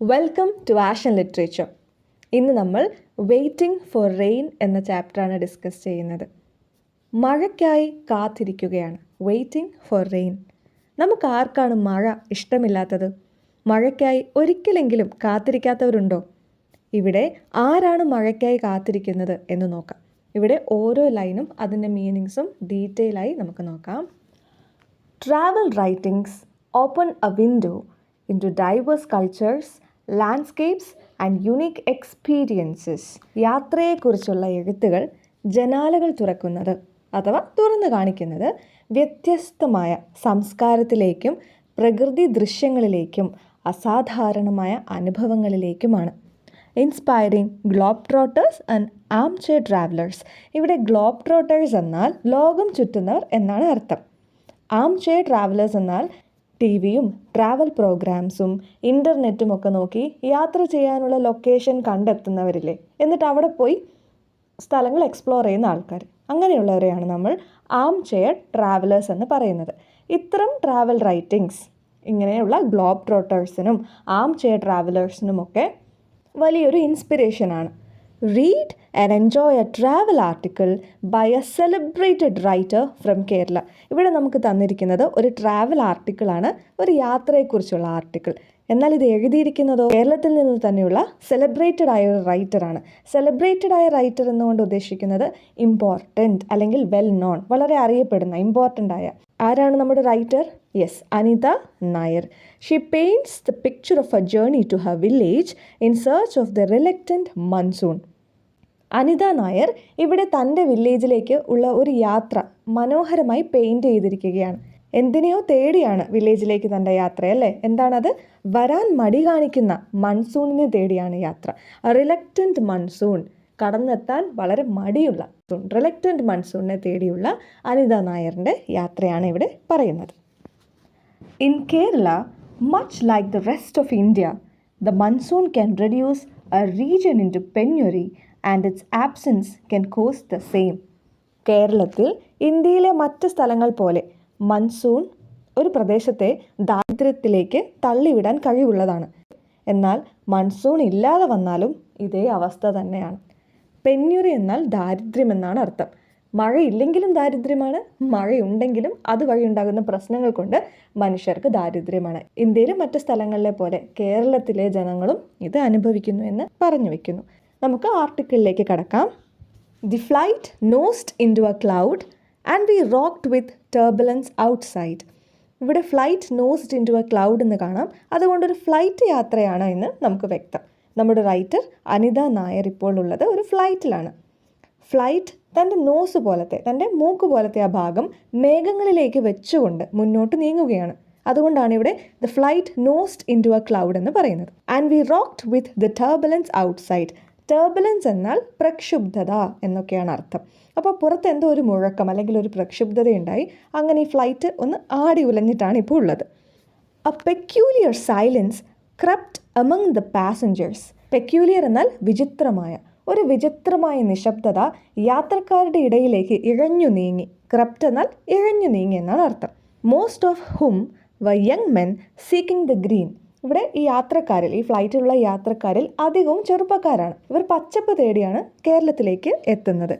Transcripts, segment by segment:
Welcome to Ashan literature. ഇന്ന് നമ്മൾ waiting for rain എന്ന ചാപ്റ്ററാണ് ഡിസ്കസ് ചെയ്യുന്നത്. മഴയ്ക്കായി കാത്തിരിക്കുകയാണ്. Waiting for rain. നമുക്ക് ആർക്കാണ് മഴ ഇഷ്ടമില്ലാത്തത്? മഴയ്ക്കായി ഒരിക്കലെങ്കിലും കാത്തിരിക്കാത്തവരുണ്ടോ? ഇവിടെ ആരാണ് മഴയ്ക്കായി കാത്തിരിക്കുന്നത് എന്ന് നോക്കാം. ഇവിടെ ഓരോ ലൈനും അതിൻ്റെ മീനിങ്സും ഡീറ്റെയിൽ ആയി നമുക്ക് നോക്കാം. Travel writings open A window into diverse cultures, landscapes and unique experiences. യാത്രയെക്കുറിച്ചുള്ള എഴുത്തുകൾ ജനാലകൾ തുറക്കുന്നത് അഥവാ തുറന്നു കാണിക്കുന്നത് വ്യത്യസ്തമായ സംസ്കാരത്തിലേക്കും പ്രകൃതി ദൃശ്യങ്ങളിലേക്കും അസാധാരണമായ അനുഭവങ്ങളിലേക്കുമാണ്. Inspiring globe trotters and armchair travellers. ഇവിടെ ഗ്ലോബ് ട്രോട്ടേഴ്സ് എന്നാൽ ലോകം ചുറ്റുന്നവർ എന്നാണ് അർത്ഥം. ആംചെയർ ട്രാവലേഴ്സ് എന്നാൽ ടി വിയും ട്രാവൽ പ്രോഗ്രാംസും ഇൻ്റർനെറ്റും ഒക്കെ നോക്കി യാത്ര ചെയ്യാനുള്ള ലൊക്കേഷൻ കണ്ടെത്തുന്നവരില്ലേ, എന്നിട്ട് അവിടെ പോയി സ്ഥലങ്ങൾ എക്സ്പ്ലോർ ചെയ്യുന്ന ആൾക്കാർ, അങ്ങനെയുള്ളവരെയാണ് നമ്മൾ ആം ചെയർ ട്രാവലേഴ്സ് എന്ന് പറയുന്നത്. ഇത്തരം ട്രാവൽ റൈറ്റിങ്സ് ഇങ്ങനെയുള്ള ഗ്ലോബ് ട്രോട്ടേഴ്സിനും ആം ചെയർ ട്രാവലേഴ്സിനുമൊക്കെ വലിയൊരു ഇൻസ്പിറേഷനാണ്. Read and enjoy a travel article by a celebrated writer from Kerala. ഇവിടെ നമുക്ക് തന്നിരിക്കുന്നത് ഒരു ട്രാവൽ ആർട്ടിക്കിളാണ്, ഒരു യാത്രയെക്കുറിച്ചുള്ള ആർട്ടിക്കിൾ. എന്നാൽ ഇത് എഴുതിയിരിക്കുന്നതോ കേരളത്തിൽ നിന്ന് തന്നെയുള്ള സെലിബ്രേറ്റഡ് ആയ ഒരു റൈറ്ററാണ്. സെലിബ്രേറ്റഡ് ആയ റൈറ്റർ എന്നുകൊണ്ട് ഉദ്ദേശിക്കുന്നത് ഇമ്പോർട്ടൻറ്റ് അല്ലെങ്കിൽ വെൽ നോൺ, വളരെ അറിയപ്പെടുന്ന ഇമ്പോർട്ടൻ്റ് ആയ. ആരാണ് നമ്മുടെ writer? Yes, Anita Nair. She paints the picture of a journey to her village in search of the reluctant monsoon. Anita Nair ഇവിടെ തൻ്റെ വില്ലേജിലേക്ക് ഉള്ള ഒരു യാത്ര മനോഹരമായി പെയിൻറ്റ് ചെയ്തിരിക്കുകയാണ്. എന്തിനെയോ തേടിയാണ് വില്ലേജിലേക്ക് തൻ്റെ യാത്രയല്ലേ? എന്താണത്? വരാൻ മടി കാണിക്കുന്ന മൺസൂണിനെ തേടിയാണ് യാത്ര. റിലക്റ്റൻറ്റ് മൺസൂൺ, കടന്നെത്താൻ വളരെ മടിയുള്ള റിലക്റ്റൻറ്റ് മൺസൂണിനെ തേടിയുള്ള അനിത നായറിൻ്റെ യാത്രയാണ് ഇവിടെ പറയുന്നത്. In Kerala, much like the rest of India, the monsoon can reduce a region into penury and its absence can cause the same. കേരളത്തിൽ ഇന്ത്യയിലെ മറ്റ് സ്ഥലങ്ങൾ പോലെ മൺസൂൺ ഒരു പ്രദേശത്തെ ദാരിദ്ര്യത്തിലേക്ക് തള്ളിവിടാൻ കഴിവുള്ളതാണ്. എന്നാൽ മൺസൂൺ ഇല്ലാതെ വന്നാലും ഇതേ അവസ്ഥ തന്നെയാണ്. പെന്യുറി എന്നാൽ ദാരിദ്ര്യം എന്നാണ് അർത്ഥം. മഴയില്ലെങ്കിലും ദാരിദ്ര്യമാണ്, മഴയുണ്ടെങ്കിലും അതുവഴി ഉണ്ടാകുന്ന പ്രശ്നങ്ങൾ കൊണ്ട് മനുഷ്യർക്ക് ദാരിദ്ര്യമാണ്. ഇന്ത്യയിലെ മറ്റു സ്ഥലങ്ങളിലെ പോലെ കേരളത്തിലെ ജനങ്ങളും ഇത് അനുഭവിക്കുന്നു എന്ന് പറഞ്ഞു വയ്ക്കുന്നു. നമുക്ക് ആർട്ടിക്കിളിലേക്ക് കടക്കാം. The flight nosed into a cloud and we rocked with turbulence outside. ഇവിടെ flight nosed into a cloud എന്ന് കാണാം. അതുകൊണ്ടൊരു ഫ്ലൈറ്റ് യാത്രയാണ് എന്ന് നമുക്ക് വ്യക്തം. നമ്മുടെ റൈറ്റർ അനിത നായർ ഇപ്പോൾ ഉള്ളത് ഒരു ഫ്ലൈറ്റിലാണ്. ഫ്ലൈറ്റ് തൻ്റെ നോസ് പോലത്തെ, തൻ്റെ മൂക്ക് പോലത്തെ ആ ഭാഗം മേഘങ്ങളിലേക്ക് വെച്ചുകൊണ്ട് മുന്നോട്ട് നീങ്ങുകയാണ്. അതുകൊണ്ടാണ് ഇവിടെ the flight nosed into a cloud എന്ന് പറയുന്നത്. And we rocked with the turbulence outside. Turbulence എന്നാൽ പ്രക്ഷുബ്ധത എന്നൊക്കെയാണ് അർത്ഥം. അപ്പോൾ പുറത്ത് എന്തോ ഒരു മുഴക്കം അല്ലെങ്കിൽ ഒരു പ്രക്ഷുബ്ധതയുണ്ടായി. അങ്ങനെ ഈ ഫ്ലൈറ്റ് ഒന്ന് ആടി ഉലഞ്ഞിട്ടാണ് ഇപ്പോൾ ഉള്ളത്. A peculiar silence crept among the passengers. Peculiar എന്നാൽ വിചിത്രമായ, ഒരു വിചിത്രമായ നിശബ്ദത യാത്രക്കാരുടെ ഇടയിലേക്ക് ഇഴഞ്ഞു നീങ്ങി. ക്രപ്റ്റ് എന്നാൽ ഇഴഞ്ഞു നീങ്ങി എന്നാണ് അർത്ഥം. Most of them were young men seeking the green. ഇവിടെ ഈ യാത്രക്കാരിൽ, ഈ ഫ്ലൈറ്റിലുള്ള യാത്രക്കാരിൽ അധികവും ചെറുപ്പക്കാരാണ്. ഇവർ പച്ചപ്പ് തേടിയാണ് കേരളത്തിലേക്ക് എത്തുന്നത്.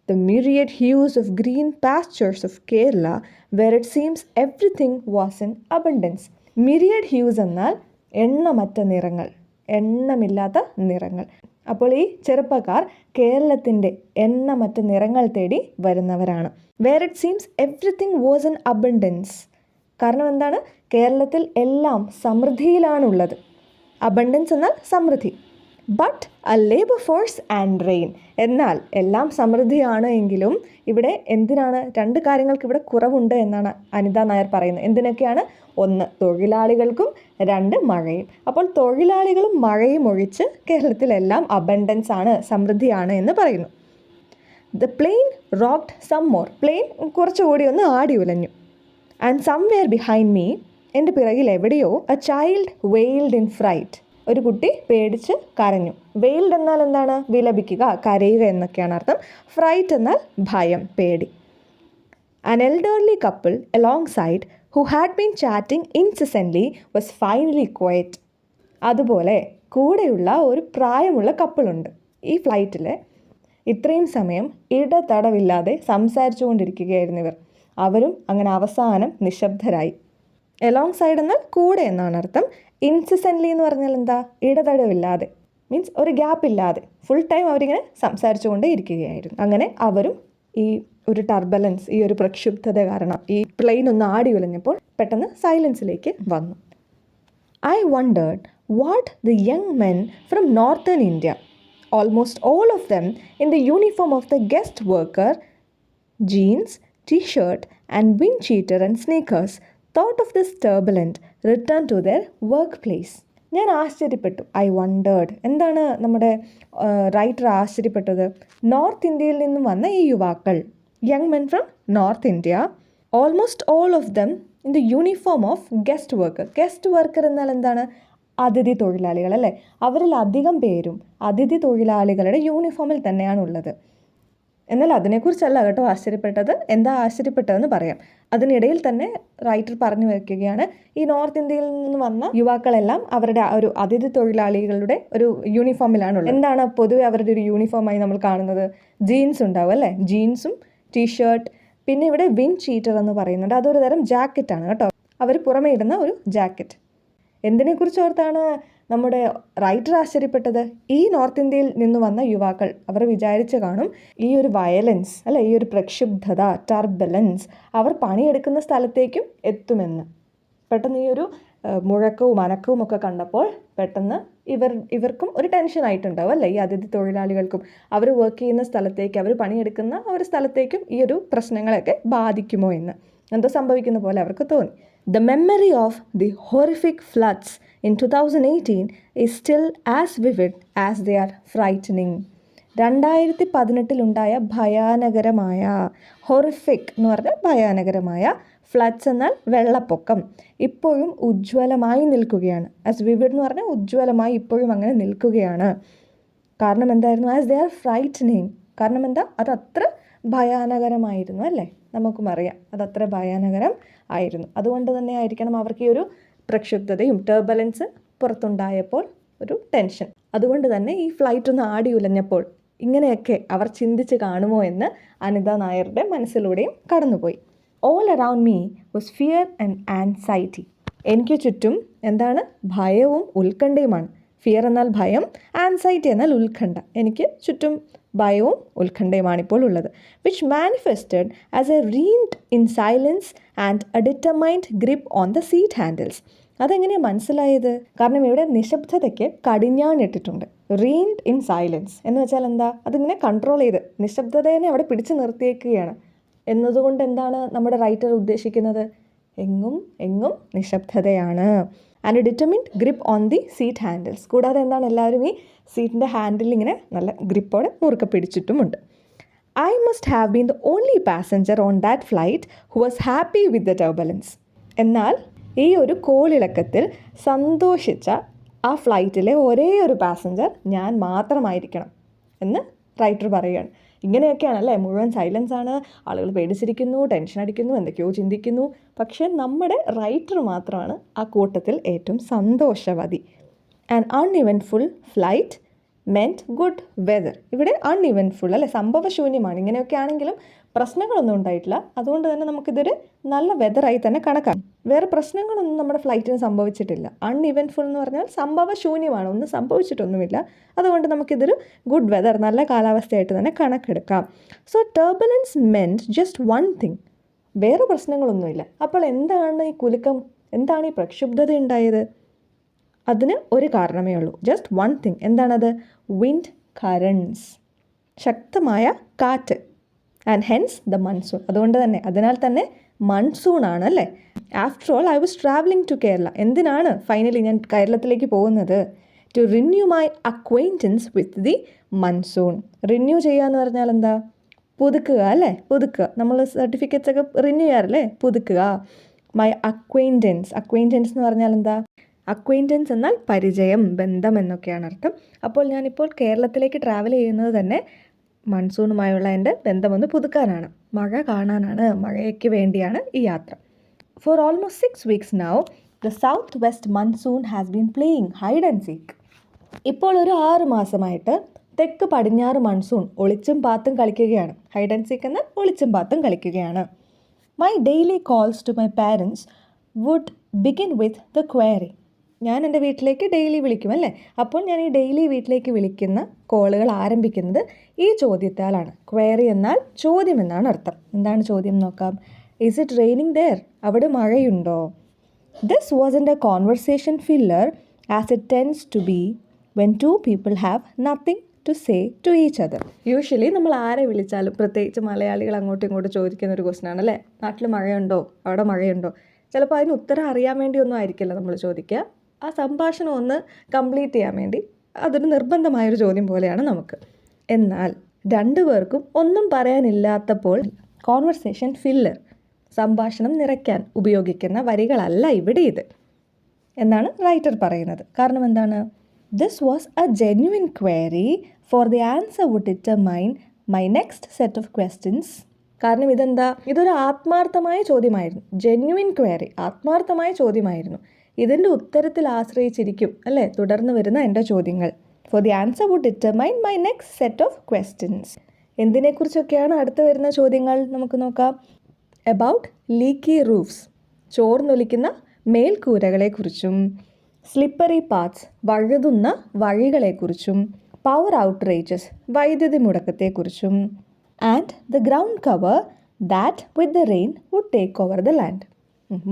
The myriad hues of green pastures of Kerala where it seems everything was in abundance. myriad hues എന്നാൽ എണ്ണമറ്റ നിറങ്ങൾ, എണ്ണമില്ലാത്ത നിറങ്ങൾ. അപ്പോൾ ഈ ചെറുപ്പക്കാർ കേരളത്തിൻ്റെ എണ്ണമറ്റ നിറങ്ങൾ തേടി വരുന്നവരാണ്. Where it seems everything was in abundance. കാരണം എന്താണ്? കേരളത്തിൽ എല്ലാം സമൃദ്ധിയിലാണുള്ളത്. അബണ്ടൻസ് എന്നാൽ സമൃദ്ധി. But a labour force and rain. എന്നാൽ എല്ലാം സമൃദ്ധിയാണ് എങ്കിലും ഇവിടെ എന്തിനാണ്? രണ്ട് കാര്യങ്ങൾക്ക് ഇവിടെ കുറവുണ്ട് എന്നാണ് അനിത നായർ പറയുന്നത്. എന്തിനൊക്കെയാണ്? ഒന്ന് തൊഴിലാളികൾക്കും, രണ്ട് മഴയും. അപ്പോൾ തൊഴിലാളികളും മഴയും ഒഴിച്ച് കേരളത്തിലെല്ലാം അബണ്ടൻസ് ആണ്, സമൃദ്ധിയാണ് എന്ന് പറയുന്നു. The plane rocked some more. Plane കുറച്ചുകൂടി ഒന്ന് ആടി ഉലഞ്ഞു. ആൻഡ് സംവെയർ ബിഹൈൻഡ് മീ, എൻ്റെ പിറകിൽ എവിടെയോ a child wailed in fright. ഒരു കുട്ടി പേടിച്ച് കരഞ്ഞു. വെയിൽഡ് എന്നാൽ എന്താണ്? വിലപിക്കുക, കരയുക എന്നൊക്കെയാണ് അർത്ഥം. ഫ്രൈറ്റ് എന്നാൽ ഭയം, പേടി. An elderly couple alongside who had been chatting incessantly was finally quiet. അതുപോലെ കൂടെയുള്ള ഒരു പ്രായമുള്ള കപ്പിളുണ്ട്. ഈ ഫ്ലൈറ്റിൽ ഇത്രയും സമയം ഇടതടവില്ലാതെ സംസാരിച്ചു കൊണ്ടിരിക്കുകയായിരുന്നു ഇവർ. അവരും അങ്ങനെ അവസാനം നിശബ്ദരായി. എലോങ് സൈഡ് എന്നാൽ കൂടെ എന്നാണ് അർത്ഥം. ഇൻസിസെൻ്റ്ലി എന്ന് പറഞ്ഞാൽ എന്താ? ഇടതടവില്ലാതെ, മീൻസ് ഒരു ഗ്യാപ്പ് ഇല്ലാതെ ഫുൾ ടൈം അവരിങ്ങനെ സംസാരിച്ചു കൊണ്ടേ ഇരിക്കുകയായിരുന്നു. അങ്ങനെ അവരും ഈ ഒരു ടർബലൻസ്, ഈ ഒരു പ്രക്ഷുബ്ധത കാരണം ഈ പ്ലെയിൻ ഒന്ന് ആടി ഉലഞ്ഞപ്പോൾ പെട്ടെന്ന് സൈലൻസിലേക്ക് വന്നു. I wondered what the young men from northern India, almost all of them in the uniform of the guest worker, jeans, t-shirt and wind cheater and sneakers, thought of this turbulent return to their workplace. ഞാൻ ആശ്ചര്യപ്പെട്ടു. I wondered. എന്താണ് നമ്മുടെ writer ആശ്ചര്യപ്പെട്ടത്? North ഇന്ത്യയിൽ നിന്നും വന്ന ഈ യുവാക്കൾ, young men from north India, almost all of them in the uniform of guest worker. Guest worker എന്നാൽ എന്താണ്? അതിഥി തൊഴിലാളികൾ അല്ലേ? അവരിൽ അധികം പേരും അതിഥി തൊഴിലാളികളുടെ യൂണിഫോമിൽ തന്നെയാണുള്ളത്. എന്നാൽ അതിനെക്കുറിച്ചല്ല കേട്ടോ ആശ്ചര്യപ്പെട്ടത്. എന്താ ആശ്ചര്യപ്പെട്ടതെന്ന് പറയാം. അതിനിടയിൽ തന്നെ റൈറ്റർ പറഞ്ഞു വയ്ക്കുകയാണ്, ഈ നോർത്ത് ഇന്ത്യയിൽ നിന്ന് വന്ന യുവാക്കളെല്ലാം അവരുടെ ഒരു അതിഥി തൊഴിലാളികളുടെ ഒരു യൂണിഫോമിലാണുള്ളത്. എന്താണ് പൊതുവെ അവരുടെ ഒരു യൂണിഫോമായി നമ്മൾ കാണുന്നത്? ജീൻസ് ഉണ്ടാവും അല്ലേ? ജീൻസും ടീഷർട്ട്, പിന്നെ ഇവിടെ വിൻഡ് ചീറ്റർ എന്ന് പറയുന്നുണ്ട്. അതൊരു തരം ജാക്കറ്റാണ് കേട്ടോ. അവർ പുറമേ ഇടുന്ന ഒരു ജാക്കറ്റ്. എന്തിനെക്കുറിച്ച് ഓർത്താണ് നമ്മുടെ റൈറ്റർ ആശ്ചര്യപ്പെട്ടത്? ഈ നോർത്ത് ഇന്ത്യയിൽ നിന്ന് വന്ന യുവാക്കൾ അവർ വിചാരിച്ച് കാണും ഈ ഒരു വയലൻസ് അല്ലെ, ഈ ഒരു പ്രക്ഷുബ്ധത, ടർബലൻസ് അവർ പണിയെടുക്കുന്ന സ്ഥലത്തേക്കും എത്തുമെന്ന്. പെട്ടെന്ന് ഈ ഒരു മുഴക്കവും അനക്കവും ഒക്കെ കണ്ടപ്പോൾ പെട്ടെന്ന് ഇവർക്കും ഒരു ടെൻഷൻ ആയിട്ടുണ്ടാവും അല്ലേ? ഈ അതിഥി തൊഴിലാളികൾക്കും അവർ വർക്ക് ചെയ്യുന്ന സ്ഥലത്തേക്ക്, അവർ പണിയെടുക്കുന്ന ഒരു സ്ഥലത്തേക്കും ഈ ഒരു പ്രശ്നങ്ങളൊക്കെ ബാധിക്കുമോ എന്ന് എന്തോ സംഭവിക്കുന്ന പോലെ അവർക്ക് തോന്നി. The memory of the horrific floods in 2018 is still as vivid as they are frightening. 2018 ഭയാനകരമായ, ഹൊറിഫിക് എന്ന് പറഞ്ഞാൽ ഭയാനകരമായ, ഫ്ലഡ്സ് എന്നാൽ വെള്ളപ്പൊക്കം, ഇപ്പോഴും ഉജ്ജ്വലമായി നിൽക്കുകയാണ്. ആസ് വിവിഡ് എന്ന് പറഞ്ഞാൽ ഉജ്ജ്വലമായി ഇപ്പോഴും അങ്ങനെ നിൽക്കുകയാണ്. കാരണം എന്തായിരുന്നു? As they are frightening. കാരണം എന്താ? അതത്ര ഭയാനകരമായിരുന്നു അല്ലേ? നമുക്കും അറിയാം അതത്ര ഭയാനകരം ആയിരുന്നു. അതുകൊണ്ട് തന്നെ ആയിരിക്കണം അവർക്ക് ഈ ഒരു പ്രക്ഷുബ്ധതയും ടർബലൻസ് പുറത്തുണ്ടായപ്പോൾ ഒരു ടെൻഷൻ. അതുകൊണ്ട് തന്നെ ഈ ഫ്ലൈറ്റ് ഒന്ന് ആടി ഉലഞ്ഞപ്പോൾ ഇങ്ങനെയൊക്കെ അവർ ചിന്തിച്ച് കാണുമോ എന്ന് അനിത നായരുടെ മനസ്സിലൂടെയും കടന്നുപോയി. All around me was fear and anxiety. എനിക്ക് ചുറ്റും എന്താണ്? ഭയവും ഉത്കണ്ഠയുമാണ്. ഫിയർ എന്നാൽ ഭയം, ആൻസൈറ്റി എന്നാൽ ഉത്കണ്ഠ. എനിക്ക് ചുറ്റും ഭയവും ഉത്കണ്ഠയുമാണിപ്പോൾ ഉള്ളത്. Which manifested as a reined in silence and a determined grip on the seat handles. അതെങ്ങനെയാണ് മനസ്സിലായത്? കാരണം ഇവിടെ നിശബ്ദതയ്ക്ക് കടിഞ്ഞാണിട്ടിട്ടുണ്ട്. റീൻഡ് ഇൻ സൈലൻസ് എന്ന് വെച്ചാൽ എന്താ? അതിങ്ങനെ കൺട്രോൾ ചെയ്ത് നിശബ്ദതയെ അവിടെ പിടിച്ചു നിർത്തിയേക്കുകയാണ് എന്നതുകൊണ്ട് എന്താണ് നമ്മുടെ റൈറ്റർ ഉദ്ദേശിക്കുന്നത്? എങ്ങും നിശബ്ദതയാണ്. And determined grip on the seat handles. കൂടാതെ എന്താണ്? എല്ലാവരും ഈ സീറ്റിൻ്റെ ഹാൻഡിൽ ഇങ്ങനെ നല്ല ഗ്രിപ്പോടെ മുറുക്കെ പിടിച്ചിട്ടുമുണ്ട്. I must have been the only passenger on that flight who was happy with the turbulence. എന്നാൽ ഈ ഒരു കോളിളക്കത്തിൽ സന്തോഷിച്ച ആ ഫ്ലൈറ്റിലെ ഒരേ ഒരു പാസഞ്ചർ ഞാൻ മാത്രമായിരിക്കണം എന്ന് റൈറ്റർ പറയുകയാണ്. ഇങ്ങനെയൊക്കെയാണല്ലേ, മുഴുവൻ സൈലൻസ് ആണ്, ആളുകൾ പേടിച്ചിരിക്കുന്നു, ടെൻഷൻ അടിക്കുന്നു, എന്തൊക്കെയോ ചിന്തിക്കുന്നു. പക്ഷേ നമ്മുടെ റൈറ്റർ മാത്രമാണ് ആ കൂട്ടത്തിൽ ഏറ്റവും സന്തോഷവതി. An uneventful flight meant good weather. ഇവിടെ അൺഇവൻറ്റ്ഫുൾ അല്ലേ, സംഭവശൂന്യമാണ്. ഇങ്ങനെയൊക്കെ ആണെങ്കിലും പ്രശ്നങ്ങളൊന്നും ഉണ്ടായിട്ടില്ല. അതുകൊണ്ട് തന്നെ നമുക്കിതൊരു നല്ല വെതറായി തന്നെ കണക്കാക്കാം. വേറെ പ്രശ്നങ്ങളൊന്നും നമ്മുടെ ഫ്ലൈറ്റിന് സംഭവിച്ചിട്ടില്ല. അൺഇവൻറ്റ്ഫുൾ എന്ന് പറഞ്ഞാൽ സംഭവശൂന്യമാണ്, ഒന്നും സംഭവിച്ചിട്ടൊന്നുമില്ല. അതുകൊണ്ട് നമുക്കിതൊരു ഗുഡ് വെതർ, നല്ല കാലാവസ്ഥയായിട്ട് തന്നെ കണക്കെടുക്കാം. So turbulence meant just one thing. വേറെ പ്രശ്നങ്ങളൊന്നുമില്ല. അപ്പോൾ എന്താണ് ഈ കുലുക്കം, എന്താണ് ഈ പ്രക്ഷുബ്ധത ഉണ്ടായത്? അതിന് ഒരു കാരണമേ ഉള്ളൂ, ജസ്റ്റ് വൺ തിങ്. എന്താണത്? വിൻഡ് കറൻസ്, ശക്തമായ കാറ്റ്. And hence the monsoon. അതുകൊണ്ട് തന്നെ, അതിനാൽ തന്നെ മൺസൂൺ ആണ് അല്ലേ. After all I was travelling to Kerala. എന്തിനാണ് ഫൈനലി ഞാൻ കേരളത്തിലേക്ക് പോകുന്നത്? To renew my acquaintance with the monsoon. Renew ചെയ്യുക എന്ന് പറഞ്ഞാൽ എന്താ? പുതുക്കുക അല്ലേ, പുതുക്കുക. നമ്മൾ സർട്ടിഫിക്കറ്റ്സ് ഒക്കെ റിന്യൂ ചെയ്യാറില്ലേ, പുതുക്കുക. My acquaintance. അക്വൈൻറ്റൻസ് എന്ന് പറഞ്ഞാൽ എന്താ? അക്വൈൻറ്റൻസ് എന്നാൽ പരിചയം, ബന്ധം എന്നൊക്കെയാണ് അർത്ഥം. അപ്പോൾ ഞാനിപ്പോൾ കേരളത്തിലേക്ക് ട്രാവൽ ചെയ്യുന്നത് തന്നെ മൺസൂണുമായുള്ള എൻ്റെ ബന്ധമൊന്ന് പുതുക്കാനാണ്, മഴ കാണാനാണ്, മഴയ്ക്ക് വേണ്ടിയാണ് ഈ യാത്ര. For almost 6 weeks now The southwest monsoon has been playing hide and seek. ഇപ്പോൾ ഒരു 6 മാസമായിട്ട് തെക്ക് പടിഞ്ഞാറ് മൺസൂൺ ഒളിച്ചും പാത്തും കളിക്കുകയാണ്. ഹൈഡ് ആൻഡ് സീക്ക് എന്നാൽ ഒളിച്ചും പാത്തും കളിക്കുകയാണ്. My daily calls to my parents would begin with the query. ഞാൻ എൻ്റെ വീട്ടിലേക്ക് ഡെയിലി വിളിക്കും അല്ലേ? അപ്പോൾ ഞാൻ ഈ ഡെയിലി വീട്ടിലേക്ക് വിളിക്കുന്ന കോളുകൾ ആരംഭിക്കുന്നത് ഈ ചോദ്യത്താലാണ്. ക്വയറി എന്നാൽ ചോദ്യം എന്നാണ് അർത്ഥം. എന്താണ് ചോദ്യം നോക്കാം. Is it raining there? അവിടെ മഴയുണ്ടോ? This wasn't a conversation filler as it tends to be when two people have nothing to say to each other. Usually നമ്മൾ ആരെ വിളിച്ചാലും, പ്രത്യേകിച്ച് മലയാളികൾ അങ്ങോട്ടും ഇങ്ങോട്ടും ചോദിക്കുന്ന ഒരു ക്വസ്റ്റൻ ആണല്ലേ, നാട്ടിൽ മഴയുണ്ടോ, അവിടെ മഴയുണ്ടോ. ചിലപ്പോൾ അതിന് ഉത്തരം അറിയാൻ വേണ്ടി ഒന്നും ആയിരിക്കില്ല നമ്മൾ ചോദിക്കുക. ആ സംഭാഷണം ഒന്ന് കംപ്ലീറ്റ് ചെയ്യാൻ വേണ്ടി അതൊരു നിർബന്ധമായൊരു ചോദ്യം പോലെയാണ് നമുക്ക്. എന്നാൽ രണ്ടു പേർക്കും ഒന്നും പറയാനില്ലാത്തപ്പോൾ കോൺവെർസേഷൻ ഫില്ലർ, സംഭാഷണം നിറയ്ക്കാൻ ഉപയോഗിക്കുന്ന വരികളല്ല ഇവിടെ ഇത് എന്നാണ് റൈറ്റർ പറയുന്നത്. കാരണം എന്താണ്? This was a genuine query, for the answer would determine my next set of questions. കാരണം ഇതൊരു ആത്മാർത്ഥമായ ചോദ്യമായിരുന്നു. ജെന്യുവിൻ ക്വയറി, ആത്മാർത്ഥമായ ചോദ്യമായിരുന്നു. ഇതിൻ്റെ ഉത്തരത്തിൽ ആശ്രയിച്ചിരിക്കും അല്ലേ തുടർന്ന് വരുന്ന എൻ്റെ ചോദ്യങ്ങൾ. For the answer would determine my next set of questions. എന്തിനെക്കുറിച്ചൊക്കെയാണ് അടുത്ത് വരുന്ന ചോദ്യങ്ങൾ നമുക്ക് നോക്കാം. About leaky roofs, ചോർന്നൊലിക്കുന്ന മേൽക്കൂരകളെക്കുറിച്ചും, സ്ലിപ്പറി പാത്സ്, വഴുതുന്ന വഴികളെക്കുറിച്ചും, പവർ ഔട്ട്റേജസ്, വൈദ്യുതി മുടക്കത്തെക്കുറിച്ചും, and the ground cover that with the rain would take over the land.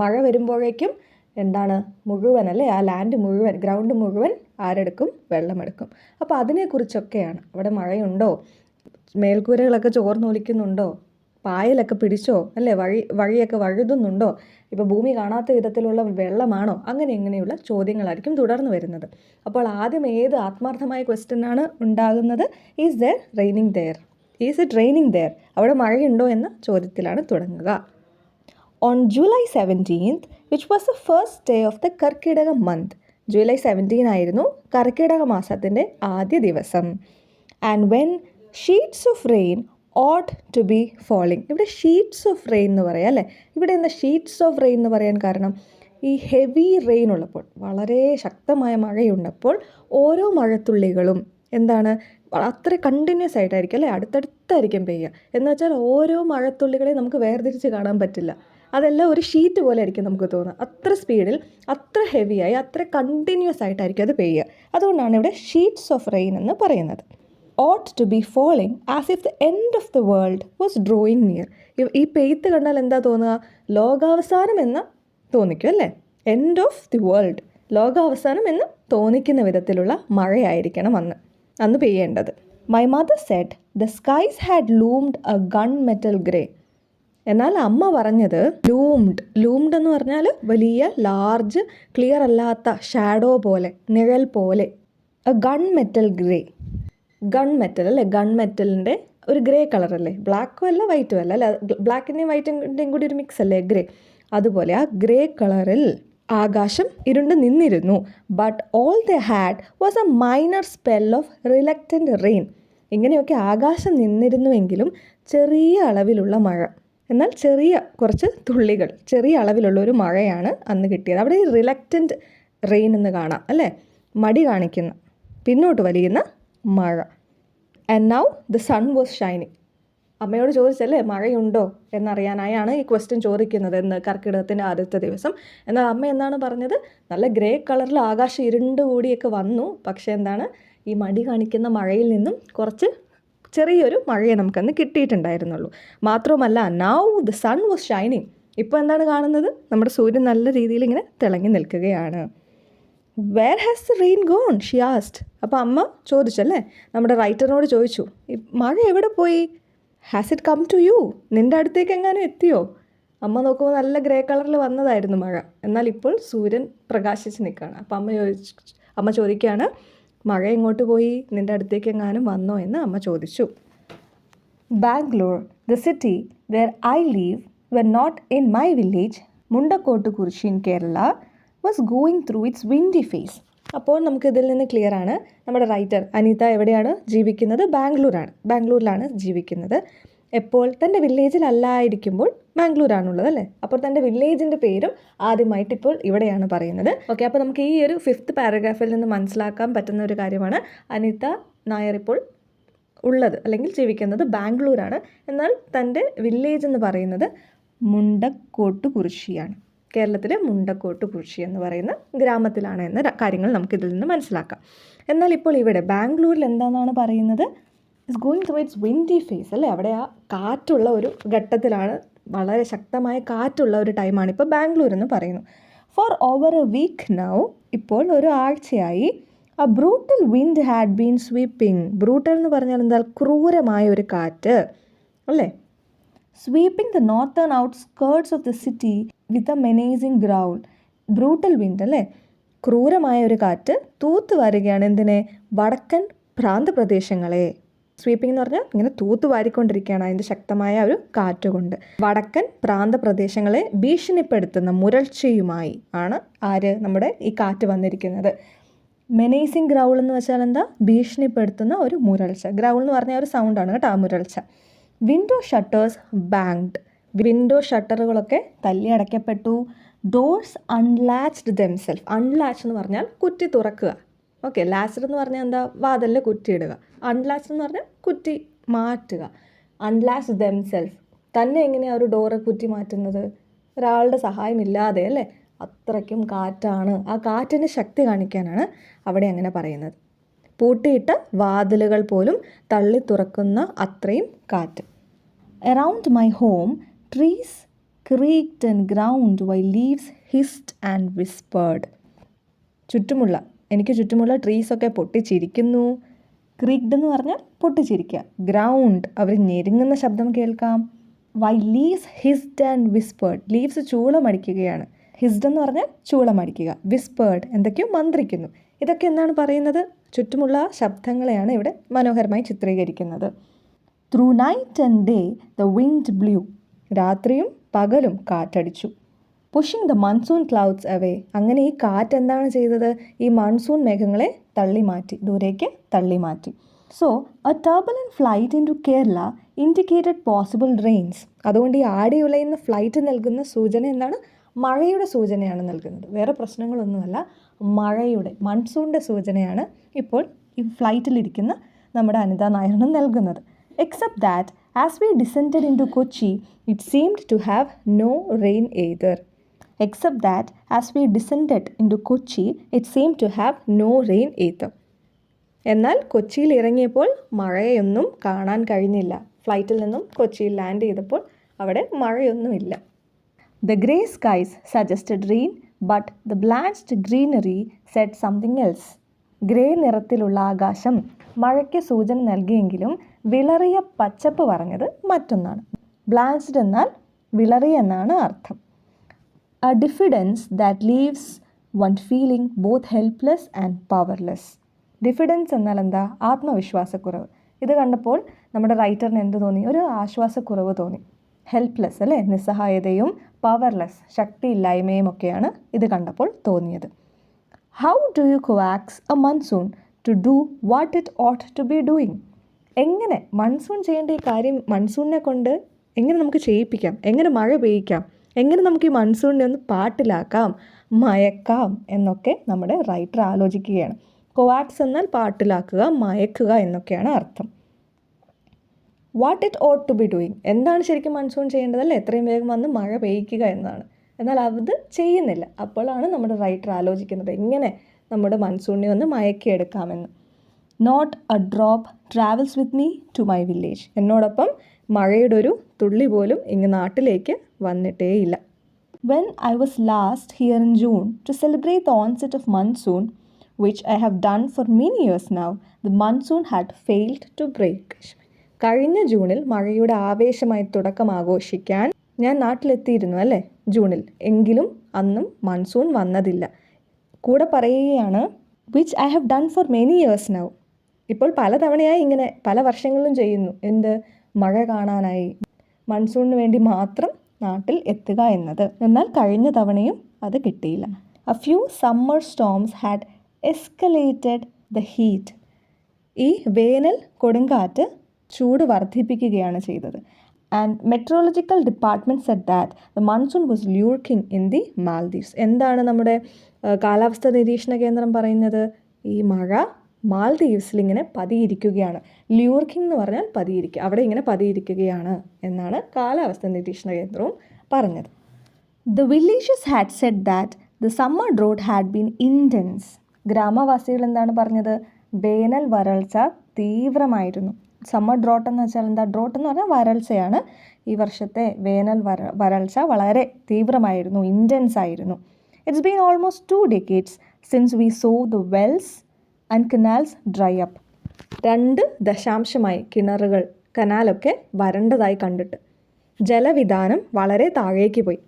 മഴ വരുമ്പോഴേക്കും മുഴുവൻ അല്ലേ, ആ ലാൻഡ് മുഴുവൻ, ഗ്രൗണ്ട് മുഴുവൻ ആരെടുക്കും? വെള്ളമെടുക്കും. അപ്പോൾ അതിനെക്കുറിച്ചൊക്കെയാണ്. അവിടെ മഴയുണ്ടോ, മേൽക്കൂരകളൊക്കെ ചോർന്നൊലിക്കുന്നുണ്ടോ, പായലൊക്കെ പിടിച്ചോ അല്ലേ, വഴിയൊക്കെ വഴുതുന്നുണ്ടോ, ഇപ്പോൾ ഭൂമി കാണാത്ത വിധത്തിലുള്ള വെള്ളമാണോ, ഇങ്ങനെയുള്ള ചോദ്യങ്ങളായിരിക്കും തുടർന്ന് വരുന്നത്. അപ്പോൾ ആദ്യം ഏത് ആത്മാർത്ഥമായ ക്വസ്റ്റ്യനാണ് ഉണ്ടാകുന്നത്? Is there raining there, is it raining there, അവിടെ മഴയുണ്ടോ എന്ന ചോദ്യത്തിലാണ് തുടങ്ങുക. On July 17th, which was the first day of the Karkidaka month, July 17 ആയിരുന്നു കർക്കിടക മാസത്തിൻ്റെ ആദ്യ ദിവസം. And when sheets of rain ought to be falling. ഇവിടെ ഷീറ്റ്സ് ഓഫ് റെയിൻ എന്ന് പറയാം അല്ലേ. ഇവിടെ എന്താ ഷീറ്റ്സ് ഓഫ് റെയിൻ എന്ന് പറയാൻ കാരണം? ഈ ഹെവി റെയിൻ ഉള്ളപ്പോൾ, വളരെ ശക്തമായ മഴയുണ്ടപ്പോൾ ഓരോ മഴത്തുള്ളികളും അത്ര കണ്ടിന്യൂസ് ആയിട്ടായിരിക്കും അല്ലേ, അടുത്തടുത്തായിരിക്കും പെയ്യുക. എന്ന് വെച്ചാൽ ഓരോ മഴത്തുള്ളികളെയും നമുക്ക് വേർതിരിച്ച് കാണാൻ പറ്റില്ല. അതെല്ലാം ഒരു ഷീറ്റ് പോലെ ആയിരിക്കും നമുക്ക് തോന്നുക. അത്ര സ്പീഡിൽ, അത്ര ഹെവിയായി, അത്ര കണ്ടിന്യൂസ് ആയിട്ടായിരിക്കും അത് പെയ്യുക. അതുകൊണ്ടാണ് ഇവിടെ ഷീറ്റ്സ് ഓഫ് റെയിൻ എന്ന് പറയുന്നത്. ought to be falling as if the end of the world was drawing near. ഈ പെയ്ത്ത് കണ്ടാൽ എന്താ തോന്നുക? ലോകാവസാനം എന്ന് തോന്നിക്കും അല്ലേ. എൻഡ് ഓഫ് ദി വേൾഡ്, ലോകാവസാനം എന്ന് തോന്നിക്കുന്ന വിധത്തിലുള്ള മഴയായിരിക്കണം അന്ന് പെയ്യേണ്ടത്. My mother said the skies had loomed a gun metal grey. എന്നാൽ അമ്മ പറഞ്ഞത് ലൂംഡ് എന്ന് പറഞ്ഞാൽ വലിയ, ലാർജ്, ക്ലിയർ അല്ലാത്ത, ഷാഡോ പോലെ, നിഴൽ പോലെ. A gun metal grey, gun metal അല്ലേ, ഗൺ മെറ്റലിൻ്റെ ഒരു ഗ്രേ കളറല്ലേ, ബ്ലാക്കും അല്ല വൈറ്റും അല്ല അല്ലേ, ബ്ലാക്കിൻ്റെയും വൈറ്റിൻ്റെയും കൂടി ഒരു മിക്സ് അല്ലേ ഗ്രേ. അതുപോലെ ആ ഗ്രേ കളറിൽ ആകാശം ഇരുണ്ട് നിന്നിരുന്നു. But all the had was A minor spell of reluctant rain. ഇങ്ങനെയൊക്കെ ആകാശം നിന്നിരുന്നുവെങ്കിലും ചെറിയ അളവിലുള്ള മഴ, എന്നാൽ കുറച്ച് തുള്ളികൾ, ചെറിയ അളവിലുള്ള ഒരു മഴയാണ് അന്ന് കിട്ടിയത്. അവിടെ ഈ റിലക്റ്റൻ്റ് റെയിൻ എന്ന് കാണാം അല്ലേ, മടി കാണിക്കുന്ന, പിന്നോട്ട് വലിയുന്ന മഴ. And now the sun was shining. അമ്മയോട് ചോദിച്ചല്ലേ മഴയുണ്ടോ എന്നറിയാനായാണ് ഈ ക്വസ്റ്റ്യൻ ചോദിക്കുന്നത് എന്ന് കർക്കിടകത്തിൻ്റെ ആദ്യത്തെ ദിവസം. എന്നാൽ അമ്മ എന്താണ് പറഞ്ഞത്? നല്ല ഗ്രേ കളറിൽ ആകാശം ഇരുണ്ട് കൂടിയൊക്കെ വന്നു. പക്ഷേ ഈ മടി കാണിക്കുന്ന മഴയിൽ നിന്നും കുറച്ച് ചെറിയൊരു മഴയെ നമുക്കന്ന് കിട്ടിയിട്ടുണ്ടായിരുന്നുള്ളൂ. മാത്രവുമല്ല, now the sun was shining. ഇപ്പോൾ എന്താണ് കാണുന്നത്? നമ്മുടെ സൂര്യൻ നല്ല രീതിയിൽ ഇങ്ങനെ തിളങ്ങി നിൽക്കുകയാണ്. Where has the rain gone, she asked. അപ്പോൾ അമ്മ ചോദിച്ചല്ലേ, നമ്മുടെ റൈറ്ററിനോട് ചോദിച്ചു, ഈ മഴ എവിടെ പോയി? Has it come to you, നിൻ്റെ അടുത്തേക്ക് എങ്ങാനും എത്തിയോ? അമ്മ നോക്കുമ്പോൾ നല്ല ഗ്രേ കളറിൽ വന്നതായിരുന്നു മഴ, എന്നാൽ ഇപ്പോൾ സൂര്യൻ പ്രകാശിച്ച് നിൽക്കുകയാണ്. അപ്പോൾ അമ്മ ചോദിക്കുകയാണ്, മഴ എങ്ങോട്ട് പോയി, നിൻ്റെ അടുത്തേക്ക് എങ്ങാനും വന്നോ എന്ന് അമ്മ ചോദിച്ചു. Bangalore, the city where I live were not in my village, Mundakottu Kurissi in Kerala was going through its windy phase. അപ്പോൾ നമുക്കിതിൽ നിന്ന് ക്ലിയർ ആണ്, നമ്മുടെ റൈറ്റർ അനിത എവിടെയാണ് ജീവിക്കുന്നത്? ബാംഗ്ലൂരിലാണ് ജീവിക്കുന്നത്. എപ്പോൾ തൻ്റെ വില്ലേജിലല്ലായിരിക്കുമ്പോൾ ബാംഗ്ലൂരാണുള്ളത് അല്ലേ. അപ്പോൾ തൻ്റെ വില്ലേജിൻ്റെ പേരും ആദ്യമായിട്ട് ഇപ്പോൾ ഇവിടെയാണ് പറയുന്നത്. ഓക്കെ, അപ്പോൾ നമുക്ക് ഈ ഒരു 5th പാരഗ്രാഫിൽ നിന്ന് മനസ്സിലാക്കാൻ പറ്റുന്ന ഒരു കാര്യമാണ് അനിത നായർ ഇപ്പോൾ ഉള്ളത് അല്ലെങ്കിൽ ജീവിക്കുന്നത് ബാംഗ്ലൂരാണ്. എന്നാൽ തൻ്റെ വില്ലേജ് എന്ന് പറയുന്നത് മുണ്ടക്കോട്ടുകുറിശ്ശിയാണ്. കേരളത്തിലെ മുണ്ടക്കോട്ടുകുറിശ്ശി എന്ന് പറയുന്ന ഗ്രാമത്തിലാണ് എന്ന കാര്യങ്ങൾ നമുക്കിതിൽ നിന്ന് മനസ്സിലാക്കാം. എന്നാൽ ഇപ്പോൾ ഇവിടെ ബാംഗ്ലൂരിൽ എന്താണെന്നാണ് പറയുന്നത്? It's going through it's windy phase അല്ലേ. അവിടെ ആ കാറ്റുള്ള ഒരു ഘട്ടത്തിലാണ്, വളരെ ശക്തമായ കാറ്റുള്ള ഒരു ടൈമാണ് ഇപ്പോൾ ബാംഗ്ലൂർ എന്ന് പറയുന്നു. For over a week now, ഇപ്പോൾ ഒരു ആഴ്ചയായി a brutal wind had been sweeping. Brutal എന്ന് പറഞ്ഞാൽ എന്താ? ക്രൂരമായ ഒരു കാറ്റ് അല്ലേ. Sweeping the northern outskirts of the city with a menacing growl. Brutal wind അല്ലേ, ക്രൂരമായ ഒരു കാറ്റ് തൂത്ത് വാരുകയാണ് എന്തിനെ? വടക്കൻ പ്രാന്തപ്രദേശങ്ങളെ. സ്വീപ്പിംഗ് എന്ന് പറഞ്ഞാൽ ഇങ്ങനെ തൂത്ത് വാരിക്കൊണ്ടിരിക്കുകയാണ് അതിൻ്റെ ശക്തമായ ഒരു കാറ്റ് കൊണ്ട്. വടക്കൻ പ്രാന്തപ്രദേശങ്ങളെ ഭീഷണിപ്പെടുത്തുന്ന മുരൾച്ചയുമായി ആണ് ആര്? നമ്മുടെ ഈ കാറ്റ് വന്നിരിക്കുന്നത്. മെനേസിങ് ഗ്രൗൾ എന്ന് വെച്ചാൽ എന്താ? ഭീഷണിപ്പെടുത്തുന്ന ഒരു മുരൾച്ച. ഗ്രൗൾ എന്ന് പറഞ്ഞാൽ ഒരു സൗണ്ടാണ് കേട്ടോ, ആ മുരൾച്ച. Window shutters banged. വിൻഡോ ഷട്ടറുകളൊക്കെ തല്ലി അടയ്ക്കപ്പെട്ടു. ഡോർസ് അൺലാച്ച്ഡ് ദെംസെൽഫ്. അൺലാച്ച് എന്ന് പറഞ്ഞാൽ കുറ്റി തുറക്കുക. ഓക്കെ, ലാച്ച്ഡ് എന്ന് പറഞ്ഞാൽ എന്താ? വാതിലിൽ കുറ്റിയിടുക. അൺലാച്ച്ഡ് എന്ന് പറഞ്ഞാൽ കുറ്റി മാറ്റുക. അൺലാച്ച്ഡ് ദെംസെൽഫ്. തന്നെ എങ്ങനെയാണ് ഒരു ഡോറ് കുറ്റി മാറ്റുന്നത്? ഒരാളുടെ സഹായമില്ലാതെ അല്ലേ. അത്രയ്ക്കും കാറ്റാണ്. ആ കാറ്റിൻ്റെ ശക്തി കാണിക്കാനാണ് അവിടെ അങ്ങനെ പറയുന്നത്. പൂട്ടിയിട്ട വാതിലുകൾ പോലും തള്ളി തുറക്കുന്ന അത്രയും കാറ്റ്. Around my home trees creaked and ground while leaves hissed and whispered. എനിക്ക് ചുറ്റുമുള്ള ട്രീസൊക്കെ പൊട്ടിച്ചിരിക്കുന്നു. ക്രീക്ഡ് എന്ന് പറഞ്ഞാൽ പൊട്ടിച്ചിരിക്കുക. ഗ്രൗണ്ട് അവർ ഞെരുങ്ങുന്ന ശബ്ദം കേൾക്കാം. While leaves hissed and whispered. Leaves ചൂളമടിക്കുകയാണ്. ഹിസ്ഡ് എന്ന് പറഞ്ഞാൽ ചൂളമടിക്കുക. വിസ്പേർഡ് എന്തൊക്കെയോ മന്ത്രിക്കുന്നു. ഇതൊക്കെ എന്താണ് പറയുന്നത്? ചുറ്റുമുള്ള ശബ്ദങ്ങളെയാണ് ഇവിടെ മനോഹരമായി ചിത്രീകരിക്കുന്നത്. Through night and day the wind blew. രാത്രിയും പകലും കാറ്റടിച്ചു. Pushing the monsoon clouds away. അങ്ങനെ ഈ കാറ്റ് എന്താണ് ചെയ്തത്? ഈ മൺസൂൺ മേഘങ്ങളെ തള്ളിമാറ്റി, ദൂരേക്ക് തള്ളിമാറ്റി. So a turbulent flight into Kerala indicated possible rains. അതുകൊണ്ട് ഈ ആടിയുലയുന്ന ഫ്ലൈറ്റ് നൽകുന്ന സൂചന എന്താണ്? മഴയുടെ സൂചനയാണ് നൽകുന്നത്. വേറെ പ്രശ്നങ്ങളൊന്നുമല്ല, മഴയുടെ മൺസൂണിൻ്റെ സൂചനയാണ് ഇപ്പോൾ ഈ ഫ്ലൈറ്റിലിരിക്കുന്ന നമ്മുടെ അനിത നായറിന് നൽകുന്നത്. Except that as we descended in to Kochi it seemed to have no rain either. Except that as we descended in to Kochi it seemed to have no rain either. എന്നാൽ കൊച്ചിയിൽ ഇറങ്ങിയപ്പോൾ മഴയൊന്നും കാണാൻ കഴിഞ്ഞില്ല. ഫ്ലൈറ്റിൽ നിന്നും കൊച്ചിയിൽ ലാൻഡ് ചെയ്തപ്പോൾ അവിടെ മഴയൊന്നുമില്ല. The grey skies suggested rain, but the blanched greenery said something else. Grey നിറത്തിലുള്ള ആകാശം മഴയ്ക്ക് സൂചന നൽകിയെങ്കിലും വിളറിയ പച്ചപ്പ് പറഞ്ഞത് മറ്റൊന്നാണ്. ബ്ലാഞ്ച്ഡ് എന്നാൽ വിളറിയ എന്നാണ് അർത്ഥം. A diffidence that leaves one feeling both helpless and powerless. Diffidence എന്നാൽ എന്താ? ആത്മവിശ്വാസക്കുറവ്. ഇത് കണ്ടപ്പോൾ നമ്മുടെ റൈറ്ററിന് എന്ത് തോന്നി? ഒരു ആശ്വാസക്കുറവ് തോന്നി. ഹെൽപ്ലെസ് അല്ലേ, നിസ്സഹായതയും പവർലെസ് ശക്തിയില്ലായ്മയും ഒക്കെയാണ് ഇത് കണ്ടപ്പോൾ തോന്നിയത്. How do you coax a monsoon to do what it ought to be doing. എങ്ങനെ മൺസൂൺ ചെയ്യേണ്ട ഈ കാര്യം മൺസൂണിനെ കൊണ്ട് എങ്ങനെ നമുക്ക് ചെയ്യിപ്പിക്കാം, എങ്ങനെ മഴ പെയ്യിക്കാം, എങ്ങനെ നമുക്ക് ഈ മൺസൂണിനെ ഒന്ന് പാട്ടിലാക്കാം, മയക്കാം എന്നൊക്കെ നമ്മുടെ റൈറ്റർ ആലോചിക്കുകയാണ്. കോവാക്സ് എന്നാൽ പാട്ടിലാക്കുക, മയക്കുക എന്നൊക്കെയാണ് അർത്ഥം. What it ought to be doing. എന്താണ് ശരിക്കും മൺസൂൺ ചെയ്യേണ്ടതല്ലേ? എത്രയും വേഗം വന്ന് മഴ പെയ്യിക്കുക എന്നതാണ്. എന്നാൽ അത് ചെയ്യുന്നില്ല. അപ്പോഴാണ് നമ്മുടെ റൈറ്റർ ആലോചിക്കുന്നത് എങ്ങനെ നമ്മുടെ മൺസൂണിനെ ഒന്ന് മയക്കിയെടുക്കാമെന്ന്. Not a drop travels with me to my village. എന്നോടൊപ്പം മഴയുടെ ഒരു തുള്ളി പോലും ഇങ്ങ് നാട്ടിലേക്ക് വന്നിട്ടേയില്ല. When I was last here in June to celebrate the onset of monsoon which I have done for many years now, the monsoon had failed to break. കഴിഞ്ഞ ജൂണിൽ മഴയുടെ ആവേശമായി തുടക്കം ആഘോഷിക്കാൻ ഞാൻ നാട്ടിലെത്തിയിരുന്നു അല്ലേ, ജൂണിൽ. എങ്കിലും അന്നും മൺസൂൺ വന്നതില്ല. കൂടെ പറയുകയാണ് which I have done for many years now. ഇപ്പോൾ പലതവണയായി ഇങ്ങനെ പല വർഷങ്ങളിലും ചെയ്യുന്നു. എന്ത്? മഴ കാണാനായി, മൺസൂണിന് വേണ്ടി മാത്രം നാട്ടിൽ എത്തുക എന്നത്. എന്നാൽ കഴിഞ്ഞ തവണയും അത് കിട്ടിയില്ല. A few summer storms had escalated the heat. ഈ വേനൽ കൊടുങ്കാറ്റ് ചൂട് വർദ്ധിപ്പിക്കുകയാണ് ചെയ്തത്. And meteorological department said that the monsoon was lurking in the Maldives. എന്താണ് നമ്മുടെ കാലാവസ്ഥാ നിരീക്ഷണ കേന്ദ്രം പറയുന്നത്? ഈ മഴ മാൽദീവ്സിൽ ഇങ്ങനെ പതിയിരിക്കുകയാണ്. ല്യൂർക്കിംഗ് എന്ന് പറഞ്ഞാൽ പതിയിരിക്കുക, അവിടെ ഇങ്ങനെ പതിയിരിക്കുകയാണ് എന്നാണ് കാലാവസ്ഥാ നിരീക്ഷണ കേന്ദ്രവും പറഞ്ഞത്. The villages had Z that the summer drought had been intense. ഗ്രാമവാസികൾ എന്താണ് പറഞ്ഞത്? വേനൽ വരൾച്ച തീവ്രമായിരുന്നു. സമ്മർ ഡ്രോട്ട് എന്ന് വെച്ചാൽ എന്താ? ഡ്രോട്ട് എന്ന് പറഞ്ഞാൽ വരൾച്ചയാണ്. ഈ വർഷത്തെ വേനൽ വരൾച്ച വളരെ തീവ്രമായിരുന്നു, ഇൻറ്റൻസ് ആയിരുന്നു. It's been almost 2 decades since we so the Wells and canals dry up. 2 ദശാംശമായി കിണറുകൾ, കനാലൊക്കെ വരണ്ടതായി കണ്ടിട്ട്. ജലവിധാനം വളരെ താഴേക്ക് പോയി.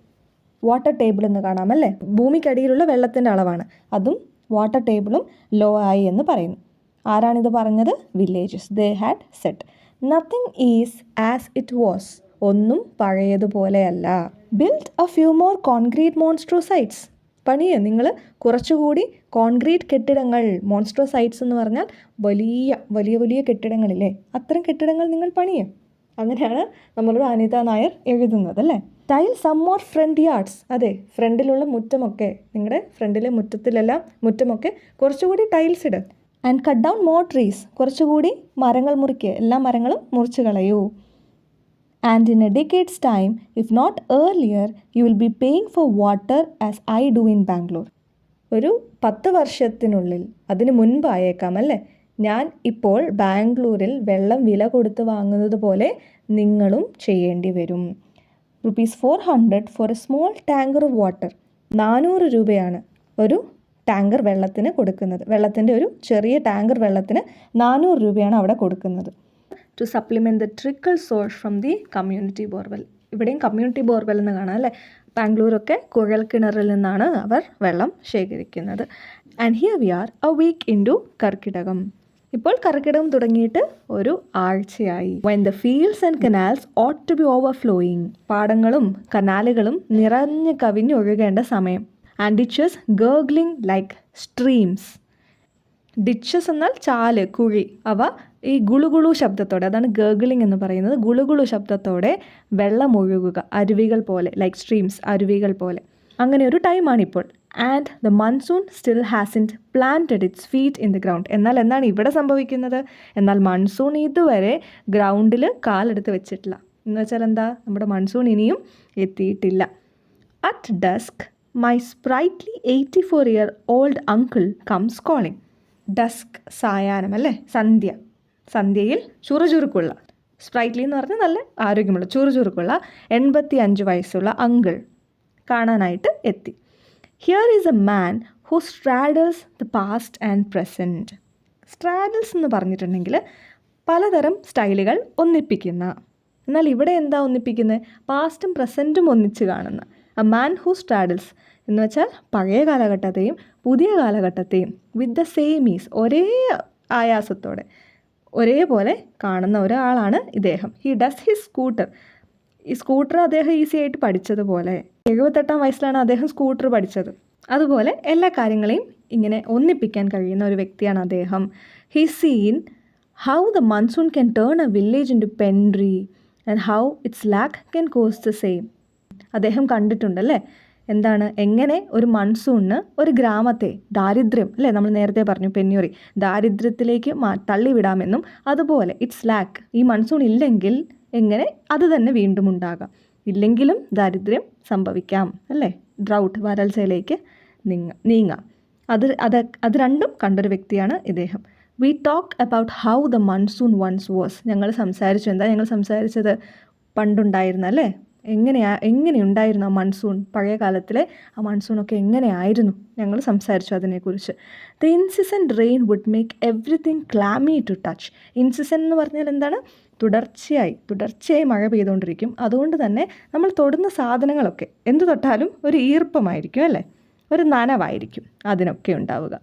വാട്ടർ ടേബിൾ എന്ന് കാണാമല്ലേ? ഭൂമിക്കടിയിലുള്ള വെള്ളത്തിൻ്റെ അളവാണ്. അതും വാട്ടർ ടേബിളും ലോ ആയി എന്ന് പറയുന്നു. ആരാണിത് പറഞ്ഞത്? Villages. They had said nothing is as it was. ഒന്നും പഴയതുപോലെയല്ല. Build a few more concrete monstrosities. പണിയേ നിങ്ങൾ കുറച്ചുകൂടി കോൺക്രീറ്റ് കെട്ടിടങ്ങൾ. മോൺസ്ട്രോസൈറ്റ്സ് എന്ന് പറഞ്ഞാൽ വലിയ വലിയ വലിയ കെട്ടിടങ്ങളില്ലേ, അത്തരം കെട്ടിടങ്ങൾ നിങ്ങൾ പണിയേ. അങ്ങനെയാണ് നമ്മളോട് അനിത നായർ എഴുതുന്നത് അല്ലേ. Tile some more front yards. അതെ, ഫ്രണ്ടിലുള്ള മുറ്റമൊക്കെ, നിങ്ങളുടെ ഫ്രണ്ടിലെ മുറ്റത്തിലെല്ലാം മുറ്റമൊക്കെ കുറച്ചുകൂടി ടൈൽസ് ഇട്. And cut down more trees. കുറച്ചുകൂടി മരങ്ങൾ മുറിക്കുക, എല്ലാ മരങ്ങളും മുറിച്ച് കളയൂ. And in a decade's time, if not earlier, you will be paying for water as I do in Bangalore. ഒരു 10 വർഷത്തിനുള്ളിൽ, അതിന് മുൻപായേക്കാം അല്ലേ, ഞാൻ ഇപ്പോൾ ബാംഗ്ലൂരിൽ വെള്ളം വില കൊടുത്ത് വാങ്ങുന്നത് പോലെ നിങ്ങളും ചെയ്യേണ്ടി വരും. ₹400 for a small tanker of water. 400 രൂപയാണ് ഒരു ടാങ്കർ വെള്ളത്തിന് കൊടുക്കുന്നത്. വെള്ളത്തിൻ്റെ ഒരു ചെറിയ ടാങ്കർ വെള്ളത്തിന് 400 രൂപയാണ് അവിടെ കൊടുക്കുന്നത്. To supplement the trickle source from the community borewell. ഇവിടെയും കമ്മ്യൂണിറ്റി ബോർവെൽ എന്ന് കാണാം അല്ലേ. ബാംഗ്ലൂരൊക്കെ കുഴൽ കിണറിൽ നിന്നാണ് അവർ വെള്ളം ശേഖരിക്കുന്നത്. And here we are a week into Karkidakam. ഇപ്പോൾ കർക്കിടകം തുടങ്ങിയിട്ട് ഒരു ആഴ്ചയായി. When the fields and canals ought to be overflowing. പാടങ്ങളും കനാലുകളും നിറഞ്ഞ് കവിഞ്ഞൊഴുകേണ്ട സമയം. And ditches gurgling like streams. Ditches എന്നാൽ ചാല്, കുഴി. അവ ഈ ഗുളുഗുളു ശബ്ദത്തോടെ, അതാണ് ഗേർഗ്ലിംഗ് എന്ന് പറയുന്നത്, ഗുളുഗുളു ശബ്ദത്തോടെ വെള്ളം ഒഴുകുക, അരുവികൾ പോലെ, ലൈക്ക് സ്ട്രീംസ്, അരുവികൾ പോലെ. അങ്ങനെ ഒരു ടൈമാണിപ്പോൾ. And the monsoon still hasn't planted its feet in the ground. എന്നാൽ എന്താണ് ഇവിടെ സംഭവിക്കുന്നത്? എന്നാൽ മൺസൂൺ ഇതുവരെ ഗ്രൗണ്ടിൽ കാലെടുത്ത് വെച്ചിട്ടില്ല. എന്ന് വെച്ചാൽ എന്താ? നമ്മുടെ മൺസൂൺ ഇനിയും എത്തിയിട്ടില്ല. At dusk my sprightly 84-year-old uncle comes calling. Dusk സായാഹ്നം അല്ലേ, സന്ധ്യ. സന്ധ്യയിൽ ചുറുചുറുക്കുള്ള, സ്പ്രൈറ്റ്ലി എന്ന് പറഞ്ഞാൽ നല്ല ആരോഗ്യമുള്ള, ചുറുചുറുക്കുള്ള 85 വയസ്സുള്ള അങ്കിൾ കാണാനായിട്ട് എത്തി. Here is a man who straddles the past and present. Straddles എന്ന് പറഞ്ഞിട്ടുണ്ടെങ്കിൽ പലതരം സ്റ്റൈലുകൾ ഒന്നിപ്പിക്കുന്ന. എന്നാൽ ഇവിടെ എന്താ ഒന്നിപ്പിക്കുന്നത്? പാസ്റ്റും പ്രസൻറ്റും ഒന്നിച്ച് കാണുന്ന. എ മാൻ ഹു സ്ട്രാഡൽസ് എന്ന് വെച്ചാൽ പഴയ കാലഘട്ടത്തെയും പുതിയ കാലഘട്ടത്തെയും വിത്ത് ദ സെയിം ഈസ്, ഒരേ ആയാസത്തോടെ ഒരേപോലെ കാണുന്ന ഒരാളാണ് ഇദ്ദേഹം. He does his scooter. ഈ സ്കൂട്ടർ അദ്ദേഹം ഈസി ആയിട്ട് പഠിച്ചതുപോലെ, 78-ാം വയസ്സിലാണ് അദ്ദേഹം സ്കൂട്ടർ പഠിച്ചത്. അതുപോലെ എല്ലാ കാര്യങ്ങളെയും ഇങ്ങനെ ഒന്നിപ്പിക്കാൻ കഴിയുന്ന ഒരു വ്യക്തിയാണ് അദ്ദേഹം. He seen how the monsoon can turn a village into penury and how its lack can cause the same. അദ്ദേഹം കണ്ടിട്ടുണ്ടല്ലേ, എന്താണ്, എങ്ങനെ ഒരു മൺസൂണിന് ഒരു ഗ്രാമത്തെ ദാരിദ്ര്യം അല്ലേ, നമ്മൾ നേരത്തെ പറഞ്ഞു പെന്യൂറി, ദാരിദ്ര്യത്തിലേക്ക് തള്ളിവിടാമെന്നും, അതുപോലെ ഇറ്റ്സ് ലാക്ക്, ഈ മൺസൂൺ ഇല്ലെങ്കിൽ എങ്ങനെ അത് തന്നെ വീണ്ടും ഉണ്ടാകാം, ഇല്ലെങ്കിലും ദാരിദ്ര്യം സംഭവിക്കാം അല്ലേ, ഡ്രൗട്ട്, വരൾച്ചയിലേക്ക് നീങ്ങാം. അത് രണ്ടും കണ്ടൊരു വ്യക്തിയാണ് ഇദ്ദേഹം. We talk about how the monsoon once was. ഞങ്ങൾ സംസാരിച്ചു. എന്താ ഞങ്ങൾ സംസാരിച്ചത്? പണ്ടുണ്ടായിരുന്ന അല്ലേ, എങ്ങനെയുണ്ടായിരുന്നു ആ മൺസൂൺ, പഴയ കാലത്തിലെ ആ മൺസൂണൊക്കെ എങ്ങനെയായിരുന്നു, ഞങ്ങൾ സംസാരിച്ചു അതിനെക്കുറിച്ച്. The incessant rain would make everything clammy to touch. Incessant എന്ന് പറഞ്ഞാൽ എന്താണ്? തുടർച്ചയായി മഴ പെയ്തുകൊണ്ടിരിക്കും. അതുകൊണ്ട് തന്നെ നമ്മൾ തൊടുന്ന സാധനങ്ങളൊക്കെ എന്ത് തൊട്ടാലും ഒരു ഈർപ്പമായിരിക്കും അല്ലേ, ഒരു നനവായിരിക്കും അതിനൊക്കെ ഉണ്ടാവുക.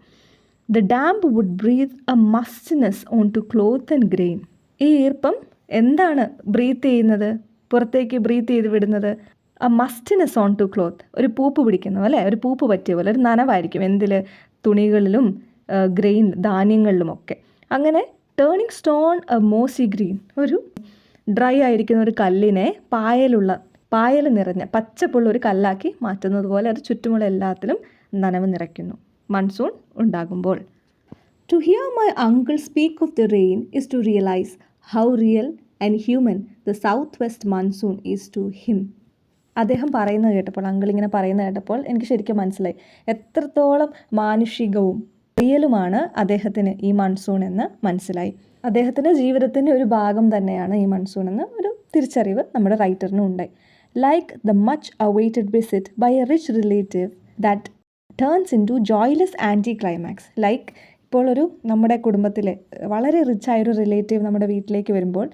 The damp would breathe a mustiness onto cloth and grain. ഈ ഈർപ്പം എന്താണ് ബ്രീത്ത് ചെയ്യുന്നത്, പുറത്തേക്ക് ബ്രീത്ത് ചെയ്ത് വിടുന്നത്? A mustiness onto cloth, ഒരു പൂപ്പ് പിടിക്കുന്നു അല്ലേ, ഒരു പൂപ്പ് പറ്റിയ പോലെ ഒരു നനവായിരിക്കും. എന്തിൽ? തുണികളിലും ഗ്രെയിൻ, ധാന്യങ്ങളിലുമൊക്കെ. അങ്ങനെ ടേണിംഗ് സ്റ്റോൺ എ മോസി ഗ്രീൻ, ഒരു ഡ്രൈ ആയിരിക്കുന്ന ഒരു കല്ലിനെ പായൽ നിറഞ്ഞ പച്ചപ്പുള്ള ഒരു കല്ലാക്കി മാറ്റുന്നത് പോലെ അത് ചുറ്റുമുള്ള എല്ലാത്തിലും നനവ് നിറയ്ക്കുന്നു മൺസൂൺ ഉണ്ടാകുമ്പോൾ. To hear my uncle speak of the rain is to realize how real and human the southwest monsoon is to him. അദ്ദേഹം പറയുന്നത് കേട്ടപ്പോൾ, അങ്കിൾ ഇങ്ങനെ പറയുന്നത് കേട്ടപ്പോൾ എനിക്ക് ശരിക്കും മനസ്സിലായി എത്രത്തോളം മാനുഷികവും റിയലുമാണ് അദ്ദേഹത്തിന് ഈ മൺസൂൺ എന്ന് മനസ്സിലായി. അദ്ദേഹത്തിൻ്റെ ജീവിതത്തിൻ്റെ ഒരു ഭാഗം തന്നെയാണ് ഈ മൺസൂൺ എന്ന് ഒരു തിരിച്ചറിവ് നമ്മുടെ റൈറ്ററിനും ഉണ്ടായി. Like the much awaited visit by a rich relative that turns into joyless anti-climax. Like ഇപ്പോൾ നമ്മുടെ കുടുംബത്തിലെ വളരെ റിച്ചായൊരു റിലേറ്റീവ് നമ്മുടെ വീട്ടിലേക്ക് വരുമ്പോൾ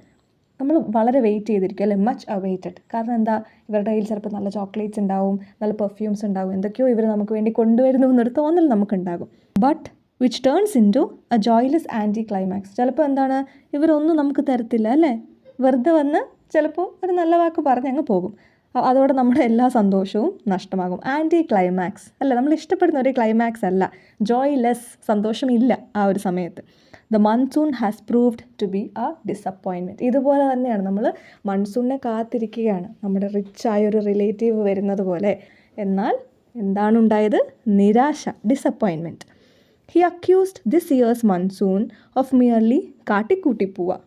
നമ്മൾ വളരെ വെയിറ്റ് ചെയ്തിരിക്കും അല്ലേ, മച്ച് അവൈറ്റഡ്. കാരണം എന്താ, ഇവരുടെ കയ്യിൽ ചിലപ്പോൾ നല്ല ചോക്ലേറ്റ്സ് ഉണ്ടാവും, നല്ല പെർഫ്യൂംസ് ഉണ്ടാവും, എന്തൊക്കെയോ ഇവർ നമുക്ക് വേണ്ടി കൊണ്ടുവരുന്നു എന്നൊരു തോന്നൽ നമുക്കുണ്ടാകും. But which turns into a joyless anticlimax. ചിലപ്പോൾ എന്താണ്, ഇവരൊന്നും നമുക്ക് തരത്തില്ല അല്ലേ, വെറുതെ വന്ന് ചിലപ്പോൾ ഒരു നല്ല വാക്ക് പറഞ്ഞ് അങ്ങ് പോകും. അതോടെ നമ്മുടെ എല്ലാ സന്തോഷവും നഷ്ടമാകും. ആൻറ്റി ക്ലൈമാക്സ് അല്ല, നമ്മൾ ഇഷ്ടപ്പെടുന്ന ഒരു ക്ലൈമാക്സ് അല്ല, ജോയ്ലെസ്, സന്തോഷമില്ല ആ ഒരു സമയത്ത്. The monsoon has proved to be a disappointment. ഇതുപോലെ തന്നെയാണ് നമ്മൾ മൺസൂണിനെ കാത്തിരിക്കുകയാണ്, നമ്മുടെ റിച്ചായൊരു റിലേറ്റീവ് വരുന്നത് പോലെ. എന്നാൽ എന്താണ് ഉണ്ടായത്? നിരാശ, disappointment. He accused this year's monsoon of merely കാട്ടിക്കൂട്ടി പോവുക.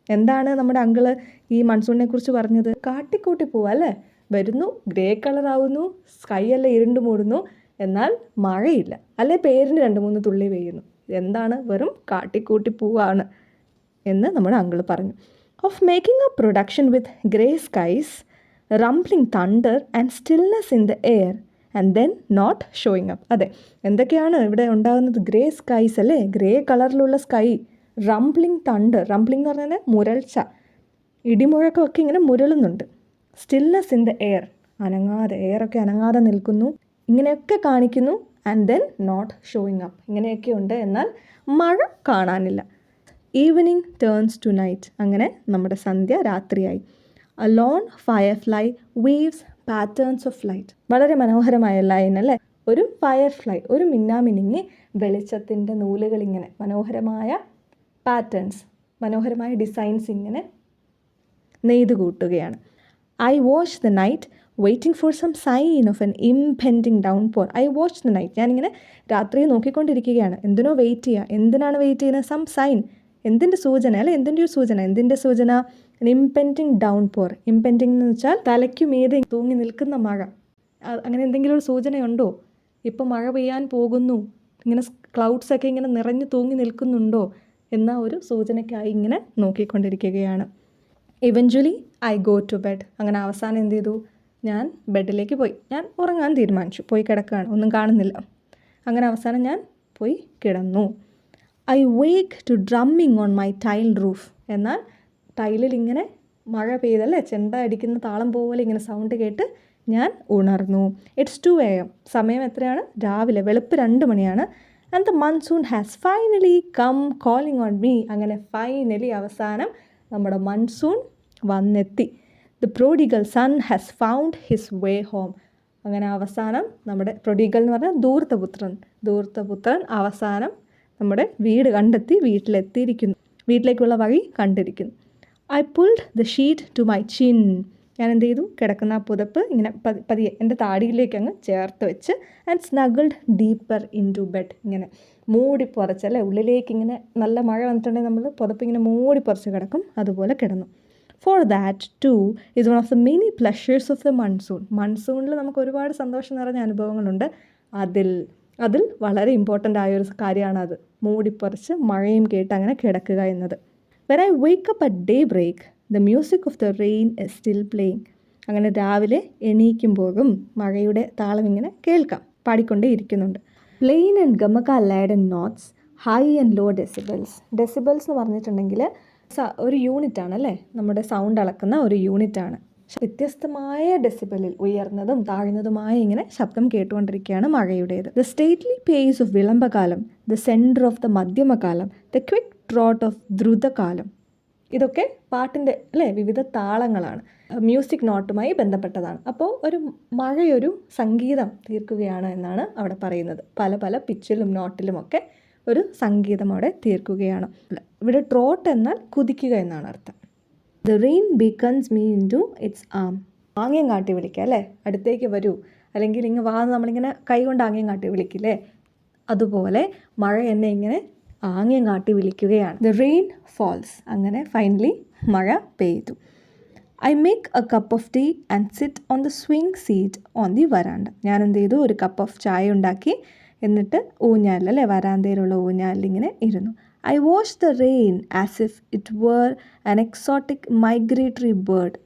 എന്താണ് നമ്മുടെ അങ്കിള് ഈ മൺസൂണിനെ കുറിച്ച് പറഞ്ഞത്? കാട്ടിക്കൂട്ടി പോവുക അല്ലേ, വരുന്നു, ഗ്രേ കളറാവുന്നു, സ്കൈ എല്ലാം ഇരുണ്ട് മൂടുന്നു, എന്നാൽ മഴയില്ല, അല്ലെ പേരിന് 2-3 തുള്ളി പെയ്യുന്നു. എന്താണ്, വെറും കാട്ടിക്കൂട്ടി പോവാണ് എന്ന് നമ്മുടെ അങ്കിള് പറഞ്ഞു. Of making a production with grey skies, rumbling thunder and stillness in the air and then not showing up. അതെ, എന്തൊക്കെയാണ് ഇവിടെ ഉണ്ടാകുന്നത്? ഗ്രേ സ്കൈസ് അല്ലേ, ഗ്രേ കളറിലുള്ള സ്കൈ, റംബ്ലിംഗ് തണ്ടർ, റംബ്ലിംഗ് എന്ന് പറഞ്ഞാൽ മുരൾച്ച, ഇടിമുഴക്കമൊക്കെ ഇങ്ങനെ മുരളുന്നുണ്ട്. സ്റ്റിൽനെസ് ഇൻ ദ എയർ, അനങ്ങാതെ, എയറൊക്കെ അനങ്ങാതെ നിൽക്കുന്നു, ഇങ്ങനെയൊക്കെ കാണിക്കുന്നു. And then not showing up, ഇങ്ങനെയൊക്കെ ഉണ്ട്, എന്നാൽ മഴ കാണാനില്ല. ഈവനിങ് ടേൺസ് ടു നൈറ്റ്, അങ്ങനെ നമ്മുടെ സന്ധ്യ രാത്രിയായി. A loan fire fly weaves patterns of light. വളരെ മനോഹരമായ ലൈൻ അല്ലേ, ഒരു ഫയർ ഫ്ലൈ, ഒരു മിന്നാമിനുങ്ങി വെളിച്ചത്തിൻ്റെ നൂലുകൾ ഇങ്ങനെ മനോഹരമായ പാറ്റേൺസ്, മനോഹരമായ ഡിസൈൻസ് ഇങ്ങനെ നെയ്ത് കൂട്ടുകയാണ്. I watch the night waiting for some sign of an impending downpour. I watch the night, ഞാനിങ്ങനെ രാത്രിയെ നോക്കിക്കൊണ്ടിരിക്കുകയാണ്. എന്തിനോ വെയിറ്റ് ചെയ്യുക. എന്തിനാണ് വെയിറ്റ് ചെയ്യുന്നത്? സം സൈൻ, എന്തിൻ്റെ സൂചന അല്ലെ, എന്തിൻ്റെ ഒരു സൂചന. എന്തിൻ്റെ സൂചന? ഇംപെൻഡിങ് ഡൗൺ പോർ. ഇംപെൻഡിങ് എന്ന് വെച്ചാൽ തലയ്ക്കുമീതെ തൂങ്ങി നിൽക്കുന്ന മഴ. അങ്ങനെ എന്തെങ്കിലും ഒരു സൂചനയുണ്ടോ? ഇപ്പോൾ മഴ പെയ്യാൻ പോകുന്നു, ഇങ്ങനെ ക്ലൗഡ്സൊക്കെ ഇങ്ങനെ നിറഞ്ഞു തൂങ്ങി നിൽക്കുന്നുണ്ടോ എന്ന ഒരു സൂചനയ്ക്കായി ഇങ്ങനെ നോക്കിക്കൊണ്ടിരിക്കുകയാണ്. Eventually I go to bed. അങ്ങനെ അവസാനം എന്ത് ചെയ്തു? ഞാൻ ബെഡിലേക്ക് പോയി. ഞാൻ ഉറങ്ങാൻ തീരുമാനിച്ചു. പോയി കിടക്കുകയാണ്, ഒന്നും കാണുന്നില്ല. അങ്ങനെ അവസാനം ഞാൻ പോയി കിടന്നു. I wake to drumming on my tile roof. എന്നാൽ ടൈലിൽ ഇങ്ങനെ മഴ പെയ്തല്ലേ, ചെണ്ട അടിക്കുന്ന താളം പോലെ ഇങ്ങനെ സൗണ്ട് കേട്ട് ഞാൻ ഉണർന്നു. It's 2 AM. സമയം എത്രയാണ്? രാവിലെ, വെളുപ്പ് 2 മണിയാണ്. And the monsoon has finally come calling on me. അങ്ങനെ ഫൈനലി അവസാനം നമ്മുടെ മൺസൂൺ വന്നെത്തി. The prodigal son has found his way home. അങ്ങനെ അവസാനം നമ്മുടെ പ്രൊഡിഗൽ എന്ന് പറഞ്ഞാൽ ധൂർത്തപുത്രൻ അവസാനം നമ്മുടെ വീട് കണ്ടെത്തി, വീട്ടിലെത്തിയിരിക്കുന്നു, വീട്ടിലേക്കുള്ള വഴി കണ്ടിരിക്കുന്നു. I pulled the sheet to my chin. ഞാൻ എന്ത് ചെയ്തു? കിടക്കുന്ന ആ പുതപ്പ് ഇങ്ങനെ പതിയെ എൻ്റെ താടിയിലേക്ക് അങ്ങ് ചേർത്ത് വെച്ച് and snuggled deeper into bed. ഇങ്ങനെ മൂടിപ്പുറച്ചല്ലേ, ഉള്ളിലേക്ക് ഇങ്ങനെ നല്ല മഴ വന്നിട്ടുണ്ടെങ്കിൽ നമ്മൾ പുതപ്പ് ഇങ്ങനെ മൂടിപ്പുറച്ച് കിടക്കും, അതുപോലെ കിടന്നു. For that too is one of the many pleasures of the monsoon. മൺസൂണിൽ നമുക്ക് ഒരുപാട് സന്തോഷം നിറഞ്ഞ അനുഭവങ്ങളുണ്ട്. അതിൽ വളരെ ഇമ്പോർട്ടൻ്റ് ആയൊരു കാര്യമാണ് അത്, മൂടിപ്പുറച്ച് മഴയും കേട്ട് അങ്ങനെ കിടക്കുക എന്നത്. When I wake up at daybreak the music of the rain is still playing. അങ്ങനെ രാവിലെ എണീക്കുമ്പോഴും മഴയുടെ താളം ഇങ്ങനെ കേൾക്കാം, പാടിക്കൊണ്ടേ ഇരിക്കുന്നുണ്ട്. Plain and gamaka laden notes, high and low decibels. Decibels എന്ന് പറഞ്ഞിട്ടുണ്ടെങ്കിൽ ഒരു യൂണിറ്റാണ് അല്ലേ, നമ്മുടെ സൗണ്ട് അളക്കുന്ന ഒരു യൂണിറ്റാണ്. വ്യത്യസ്തമായ ഡെസിബലിൽ ഉയർന്നതും താഴ്ന്നതുമായ ഇങ്ങനെ ശബ്ദം കേട്ടുകൊണ്ടിരിക്കുകയാണ് മഴയുടേത്. The stately pace of vilambakalam, the centre of the madhyamakalam, the quick trot of drutakalam. ഇതൊക്കെ പാട്ടിൻ്റെ അല്ലേ വിവിധ താളങ്ങളാണ്, മ്യൂസിക് നോട്ടുമായി ബന്ധപ്പെട്ടതാണ്. അപ്പോൾ മഴയൊരു സംഗീതം തീർക്കുകയാണ് എന്നാണ് അവിടെ പറയുന്നത്. പല പല പിച്ചിലും നോട്ടിലുമൊക്കെ ഒരു സംഗീതം അവിടെ തീർക്കുകയാണ്. ഇവിടെ ട്രോട്ട് എന്നാൽ കുതിക്കുക എന്നാണ് അർത്ഥം. The rain beckons me into its arm. ആംഗ്യം കാട്ടി വിളിക്കുക അല്ലേ, അടുത്തേക്ക് വരൂ, അല്ലെങ്കിൽ ഇങ്ങ് വാ നമ്മളിങ്ങനെ കൈ കൊണ്ട് ആംഗ്യം കാട്ടി വിളിക്കില്ലേ, അതുപോലെ മഴ എന്നെ ഇങ്ങനെ ആംഗ്യം കാട്ടി വിളിക്കുകയാണ്. The rain falls. അങ്ങനെ ഫൈനലി മഴ പെയ്തു. I make a cup of tea and sit on the swing seat on the veranda. ഞാൻ എന്ത് ചെയ്തു, ഒരു കപ്പ് ഓഫ് ചായ ഉണ്ടാക്കി, എന്നിട്ട് ഊഞ്ഞാലല്ലേ, വരാന്തയിലുള്ള ഊഞ്ഞാലിങ്ങനെ ഇരുന്നു. I watch the rain as if it were an exotic migratory bird.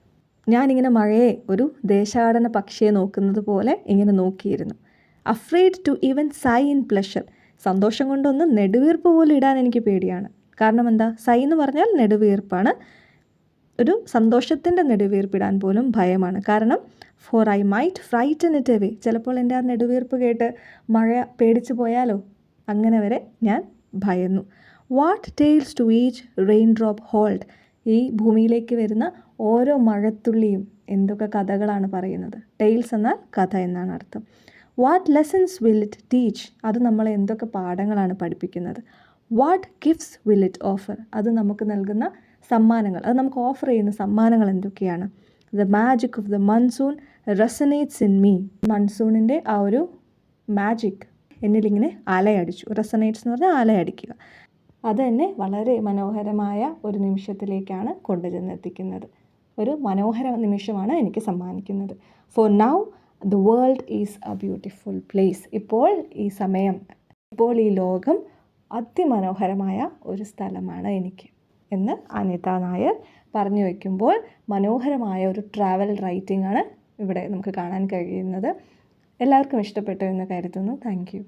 ഞാനിങ്ങനെ മഴയെ ഒരു ദേശാടന പക്ഷിയെ നോക്കുന്നത് പോലെ ഇങ്ങനെ നോക്കിയിരുന്നു. Afraid to even sigh in pleasure. സന്തോഷം കൊണ്ടൊന്ന് നെടുവീർപ്പ് പോലും ഇടാൻ എനിക്ക് പേടിയാണ്. കാരണം എന്താ, സൈ എന്ന് പറഞ്ഞാൽ നെടുവീർപ്പാണ്. ഒരു സന്തോഷത്തിൻ്റെ നെടുവീർപ്പിടാൻ പോലും ഭയമാണ്. കാരണം for I might frighten it away. ചിലപ്പോൾ എൻ്റെ ആ നെടുവീർപ്പ് കേട്ട് മഴ പേടിച്ചു പോയാലോ, അങ്ങനെ വരെ ഞാൻ ഭയന്നു. What tales do each rain drop hold. ഈ ഭൂമിയിലേക്ക് വരുന്ന ഓരോ മഴത്തുള്ളിയും എന്തൊക്കെ കഥകളാണ് പറയുന്നത്. ടെയിൽസ് എന്നാൽ കഥ എന്നാണ് അർത്ഥം. What lessons will it teach. അത് നമ്മളെ എന്തൊക്കെ പാഠങ്ങളാണ് പഠിപ്പിക്കുന്നത്. What gifts will it offer. അത് നമുക്ക് നൽകുന്ന സമ്മാനങ്ങൾ, അത് നമുക്ക് ഓഫർ ചെയ്യുന്ന സമ്മാനങ്ങൾ എന്തൊക്കെയാണ്. The magic of the monsoon resonates in me. മൺസൂണിൻ്റെ ആ ഒരു മാജിക് എന്നിലിങ്ങനെ അലയടിച്ചു. റെസനേറ്റ്സ് എന്ന് പറഞ്ഞാൽ അലയടിക്കുക. അതെന്നെ വളരെ മനോഹരമായ ഒരു നിമിഷത്തിലേക്കാണ് കൊണ്ടുചെന്നെത്തിക്കുന്നത്. ഒരു മനോഹര നിമിഷമാണ് എനിക്ക് സമ്മാനിക്കുന്നത്. For now the world is A beautiful place. ഇപ്പോൾ ഈ ലോകം അതിമനോഹരമായ ഒരു സ്ഥലമാണ് എനിക്ക് എന്ന് അനിത നായർ പറഞ്ഞു വയ്ക്കുമ്പോൾ മനോഹരമായ ഒരു ട്രാവൽ റൈറ്റിംഗ് ആണ് ഇവിടെ നമുക്ക് കാണാൻ കഴിയുന്നത്. എല്ലാവർക്കും ഇഷ്ടപ്പെട്ടു എന്ന് കരുതുന്നു. Thank you.